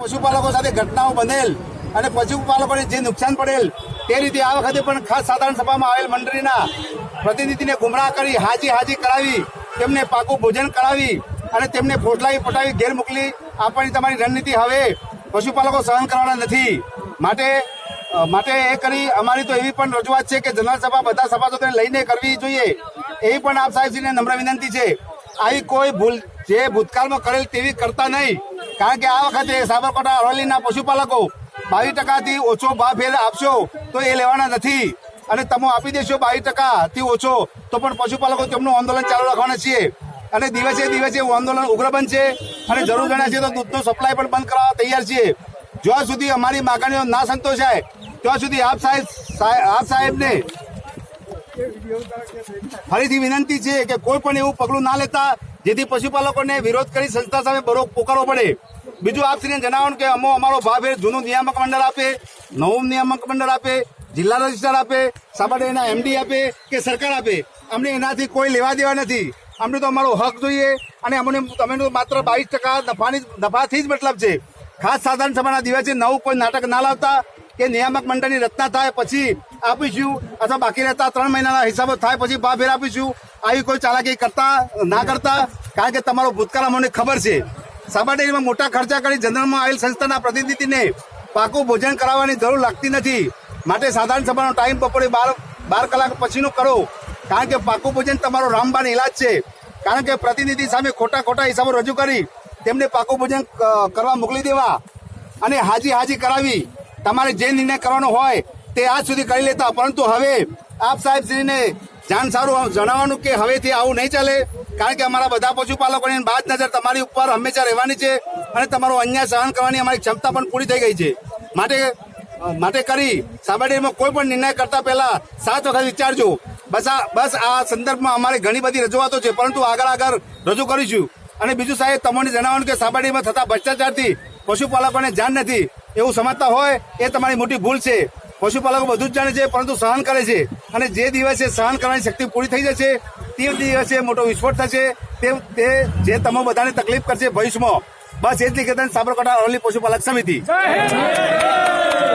પશુપાલકો સાથે ઘટનાઓ બનેલ અને પશુપાલકોને જે નુકસાન પડેલ તે રીતે આ વખતે પણ ખાસ સાધારણ સભામાં આવેલ મંડળીના પ્રતિનિધિને ગુમરાહ કરી હાજી કરાવી તેમને પાકું ભોજન કરાવી અને તેમને ફોટલાવી પટાવી ઘેર મોકલી આપવાની તમારી રણનીતિ હવે પશુપાલકો સહન કરવાના નથી। માટે એ કરી અમારી તો એવી પણ રજૂઆત છે કે જનરલ સભા બધા સભાસદોને લઈને કરવી જોઈએ। એવી પણ આપ સાહેબશ્રીને નમ્ર વિનંતી છે, આવી કોઈ ભૂલ જે ભૂતકાળમાં કરેલ તેવી કરતા નહીં, કારણ કે આ વખતે સાબરકાંઠા અરવલ્લીના પશુપાલકો 22% ઓછો ભાવ ફેર આપશો તો એ લેવાના નથી અને તમે આપી દેશો 22% ઓછો તો પણ પશુપાલકો તેમનું આંદોલન ચાલુ રાખવાના છીએ અને દિવસે દિવસે આંદોલન ઉગ્ર બનશે અને જરૂર જણાય છે તો દૂધનો સપ્લાય પણ બંધ કરવા તૈયાર છીએ। જ્યાં સુધી અમારી માગણીઓ ના સંતોષાય ત્યાં સુધી આપ સાહેબને ફરીથી વિનંતી છે કે કોઈ પણ એવું પગલું ના લેતા જેથી પશુપાલકોને વિરોધ કરી સંસ્થા સામે બરોક પોકારવો પડે। બીજું આપશ્રીને જણાવવાનું કે અમારો ભાવ જૂનું નિયામક મંડળ આપે, નવું નિયામક મંડળ આપે, જિલ્લા રજિસ્ટ્રાર આપે, સાબરકાંઠાના એમડી આપે કે સરકાર આપે, અમને એનાથી કોઈ લેવા દેવા નથી। અમને તો અમારો હક જોઈએ અને અમે માત્ર 22% નફાથી જ મતલબ છે। ખાસ સાધારણ સભાના દિવસે નવું કોઈ નાટક ના લાવતા કે નિયામક મંડળની રચના થાય પછી આપીશું અથવા બાકી રહેતા 3 મહિનાના હિસાબો થાય પછી ભાવ ફેર આપીશું, આવી કોઈ ચાલાકી ના કરતા, કારણ કે તમારો ભૂતકાળ અમને ખબર છે। સાબરડેરીમાં મોટા ખર્ચા કરી જનરલમાં આવેલ સંસ્થાના પ્રતિનિધિને પાકું ભોજન કરાવવાની જરૂર લાગતી નથી। માટે સાધારણ સભાનો ટાઈમ બપોરે 12 કલાક પછીનો કરો, કારણ કે પાકું ભોજન તમારો રામબાણ ઇલાજ છે। કારણ કે પ્રતિનિધિ સામે ખોટા હિસાબો રજૂ કરી તેમને પાકું ભોજન કરવા મોકલી દેવા અને હાજી કરાવી તમારે જે નિર્ણય કરવાનો હોય તે આજ સુધી કરી લેતા, પરંતુ હવે આપ સાહેબશ્રીને સારું જણાવવાનું કે હવેથી આવું નહીં ચાલે, કારણ કે અમારા બધા પશુપાલકોની બાદ નજર તમારી ઉપર હંમેશા રહેવાની છે અને તમારો અન્યાય સહન કરવાની અમારી ક્ષમતા પણ પૂરી થઈ ગઈ છે। માટે કરી સાબરડેરીમાં કોઈ પણ નિર્ણય કરતા પહેલા 7 વખત વિચારજો। બસ આ સંદર્ભમાં અમારી ઘણી બધી રજૂઆતો છે, પરંતુ આગળ રજૂ કરીશું। અને બીજું સાહેબ તમને જણાવવાનું કે સાબરડેરીમાં થતા ભ્રષ્ટાચારથી પશુપાલકોને જાણ નથી એવું સમજતા હોય એ તમારી મોટી ભૂલ છે। પશુપાલકો બધું જ જાણે છે પરંતુ સહન કરે છે અને જે દિવસે સહન કરવાની શક્તિ પૂરી થઈ જશે તે દિવસે મોટો વિસ્ફોટ થશે, તે જે તમે બધાને તકલીફ કરશે ભવિષ્યમાં। બસ એટલી કહેતા સાબરકાંઠા અરવલ્લી પશુપાલક સમિતિ।